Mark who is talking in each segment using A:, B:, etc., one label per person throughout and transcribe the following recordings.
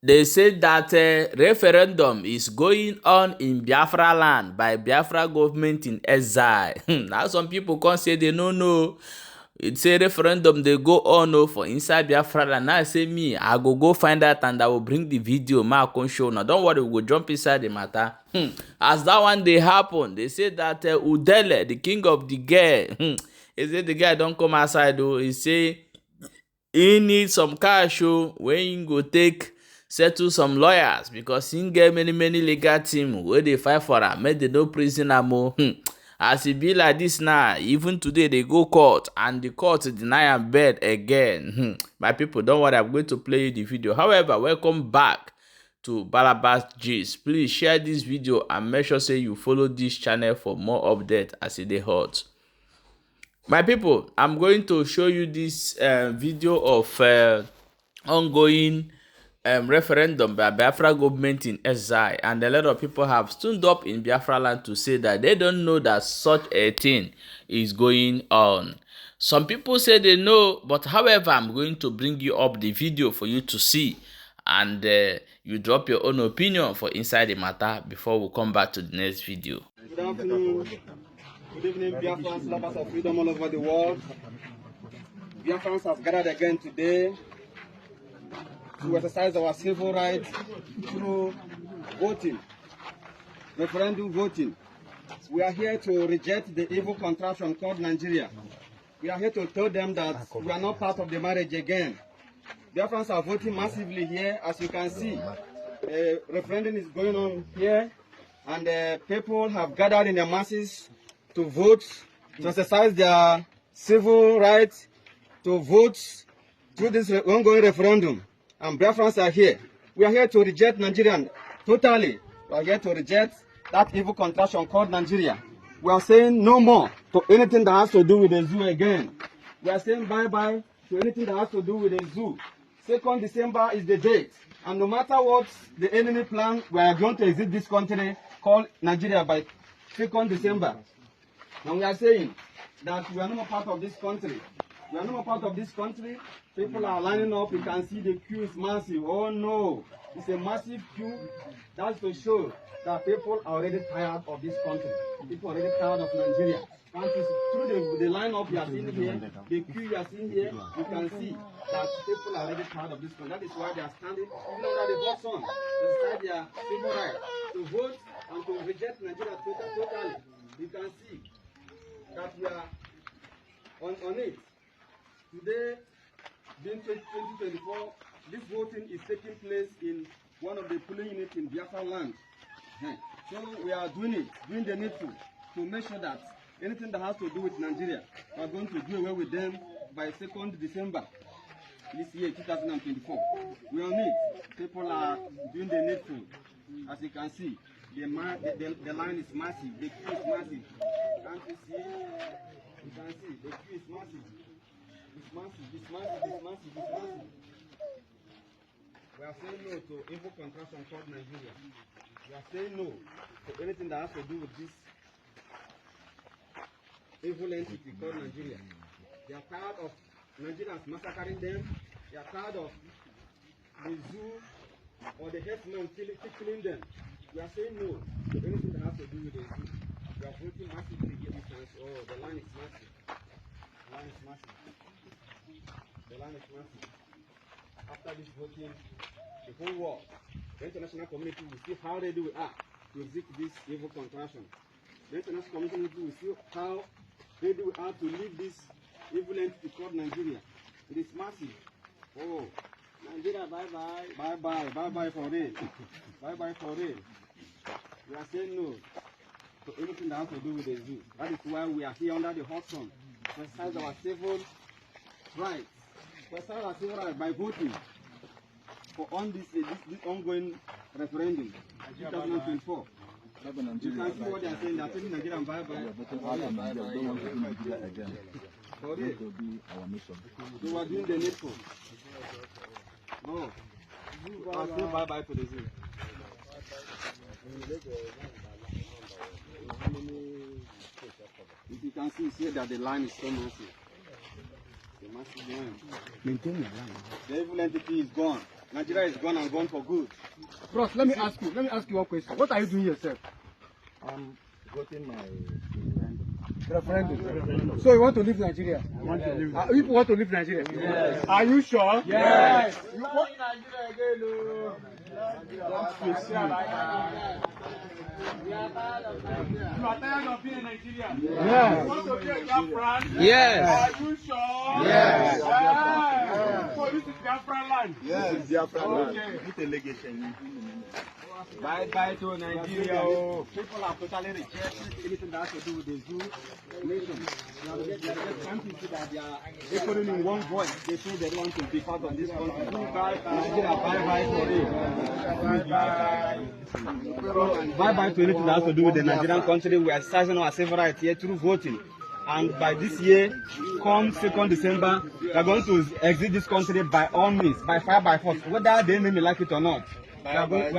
A: They say that referendum is going on in Biafra land by Biafra government in exile. Now some people come say they no know. It's a referendum they go on for inside Biafra land. Now I say me, I go find out and I will bring the video. Ma can show now. Don't worry, we go jump inside the matter. As that one they happen, they say that Ejele, the king of the girl, he say the guy don't come outside though. He say he need some cash when he go take settle some lawyers because he get many legal team wey dey fight for am make they no prison am o. As e be like this now, even today they go court and the court deny am bail again. My people, don't worry, I'm going to play you the video. However, welcome back to Balabas Gist. Please share this video and make sure say you follow this channel for more updates as e dey hot. My people, I'm going to show you this video of ongoing referendum by Biafra government in exile, and a lot of people have stood up in Biafra land to say that they don't know that such a thing is going on. Some people say they know, but however, I'm going to bring you up the video for you to see, and you drop your own opinion for inside the matter before we come back to the next video.
B: Good afternoon. Good evening, Biafrans, lovers of freedom all over the world. Biafrans have gathered again today to exercise our civil rights through voting, referendum voting. We are here to reject the evil contraption called Nigeria. We are here to tell them that we are not part of the marriage again. Biafrans are voting massively here, as you can see. A referendum is going on here, and people have gathered in their masses to vote, to exercise their civil rights, to vote through this ongoing referendum. And Biafrans are here. We are here to reject Nigeria totally. We are here to reject that evil contraption called Nigeria. We are saying no more to anything that has to do with the zoo again. We are saying bye-bye to anything that has to do with the zoo. 2nd December is the date. And no matter what the enemy plan, we are going to exit this country called Nigeria by 2nd December. And we are saying that we are no more part of this country. We are no more part of this country. People are lining up. You can see the queue is massive. Oh no, it's a massive queue. That's to show that people are already tired of this country. People are already tired of Nigeria. And through the lineup you are seeing here, the queue you are seeing here, you can see that people are already tired of this country. That is why they are standing even under the box on to decide their civil right to vote and to reject Nigeria totally. You can see that we are on it. Today, being 2024, this voting is taking place in one of the polling units in BiafraLand. So we are doing the needful to make sure that anything that has to do with Nigeria, we are going to do away with them by 2nd December this year, 2024. We are on it. People are doing the needful. As you can see, the line is massive, the queue is massive. Can't you see? You can see, the queue is massive. It's massive. We are saying no to evil contraption called Nigeria. We are saying no to anything that has to do with this evil entity called Nigeria. They are tired of Nigerians massacring them. They are tired of the zoo or the headsmen killing them. We are saying no to anything that has to do with the zoo. We are voting massively here. Oh, the line is massive. The line is massive. The line is massive. After this voting, the whole world, the international community will see how ready we are to exit this evil contraption. The international community will see how ready we are to leave this evil entity called Nigeria. It is massive. Oh, Nigeria, bye-bye. Bye-bye for real. Bye-bye for real. We are saying no to anything that has to do with the zoo. That is why we are here under the hot sun to exercise our civil rights. To exercise our civil rights by voting for on this ongoing referendum, 2024. You can see what they are saying. They are telling Nigeria bye-bye. For real. They were doing the needful. No. I'll say bye-bye to the zoo. If you can see here that the line is so massive. The massive one. Maintain your line. The evil entity is gone. Nigeria is gone and gone for good.
C: Bros, let me ask you one question. What are you doing yourself?
D: I'm voting my
C: Referendum. So you want to leave Nigeria?
D: I want to leave.
C: People want to leave Nigeria?
D: Yes.
C: Are you sure?
D: Yes.
C: You want Nigeria again? You are tired of being in Nigeria?
D: Yes.
C: You want to be a BiafraLand?
D: Yes.
C: Are you sure?
D: Yes.
C: So this is BiafraLand?
D: Yes. BiafraLand.
C: Okay.
D: With a legation.
B: Bye to Nigeria. People have totally rejected anything that has to do with the zoo nation. They are just trying to see that they are equally in one voice. They say they want to be part of this country. Nigeria, bye for it. Bye to anything that has to do with the Nigerian country. We are exercising our civil rights here through voting. And by this year, come 2nd December, we are going to exit this country by all means, by fire, by force, whether they may like it or not. We are going.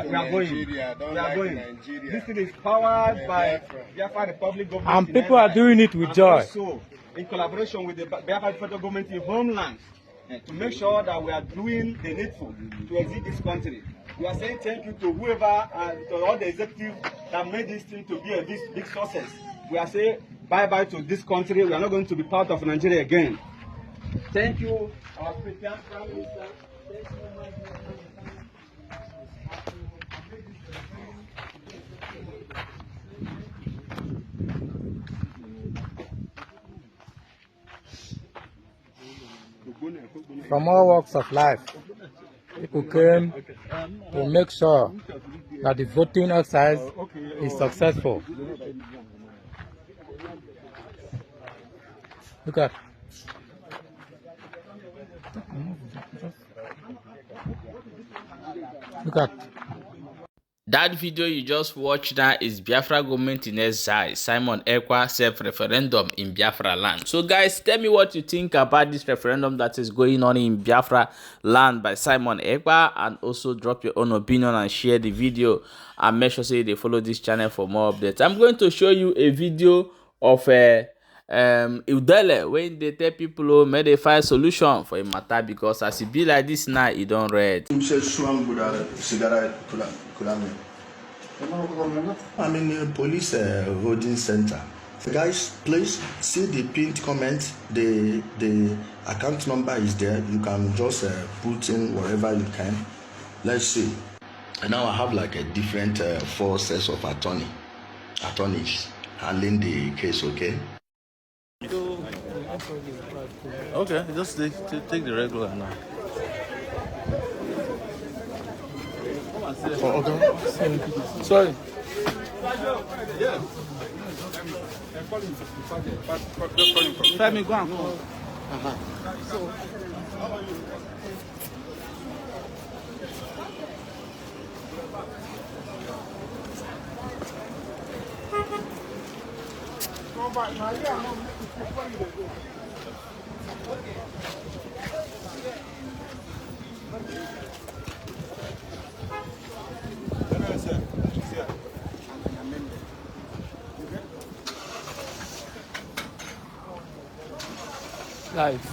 B: This thing is powered by Biafra Republic government.
C: And people are doing it with joy.
B: Also, in collaboration with the Biafra federal government in homeland, to make sure that we are doing the needful to exit this country. We are saying thank you to whoever and to all the executives that made this thing to be a big success. We are saying bye to this country. We are not going to be part of Nigeria again. Thank you, our Prime Minister. Thank you.
C: From all walks of life, people came to make sure that the voting exercise is successful. Look at. Look at.
A: That video you just watched now is Biafra government in exile, Simon Ekpa self-referendum in Biafra land. So guys, tell me what you think about this referendum that is going on in Biafra land by Simon Ekpa, and also drop your own opinion and share the video, and make sure say they follow this channel for more updates. I'm going to show you a video of Ejele when they tell people, oh, may they find solution for a matter, because as it be like this now, it don't read.
D: I'm in a police holding center. Guys, please see the pinned comment. The account number is there. You can just put in whatever you can. Let's see. And now I have like a different 4 sets of attorneys handling the case. Okay.
E: Okay, just take the regular now.
C: Oh, okay. Sorry.
E: Femi, go and call.
C: Live.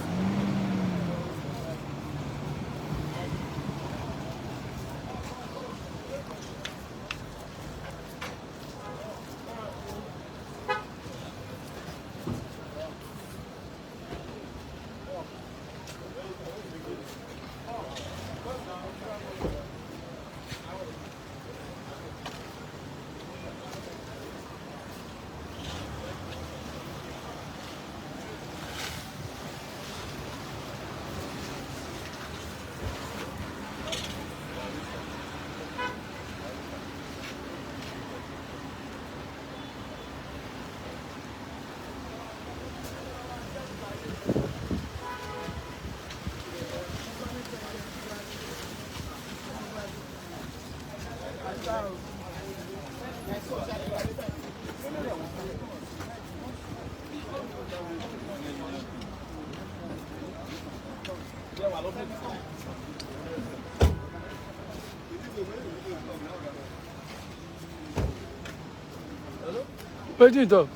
C: Wetin you talk?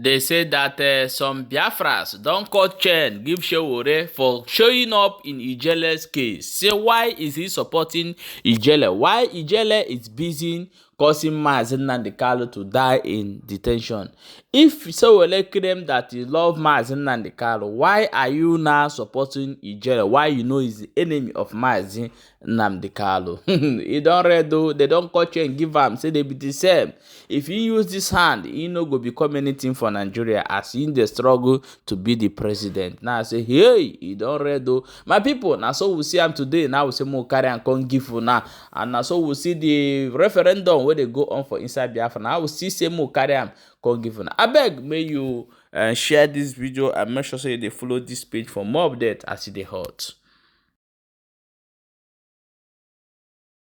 A: They say that some Biafras don't cut chain give Shewore for showing up in Ejele's case. Say why is he supporting Ejele? Why Ejele is busy causing Mazi Nnamdi Kanu to die in detention? If Shewore claim that he love Mazi Nnamdi Kanu, why are you now supporting Ejele? Why you know he's the enemy of Mazi Nnamdi Kanu? He don't read though. They don't cut chain give him. Say they be the same. If he use this hand, he no go become anything for Nigeria as he in the struggle to be the president. Now I say, hey, he don't read though. My people, now so we see him today. Now we say more carry and come give for now. And now so we see the referendum where they go on for inside Biafra. Now we see say more carry and come give for now. I beg, may you share this video and make sure say they follow this page for more updates as it hot.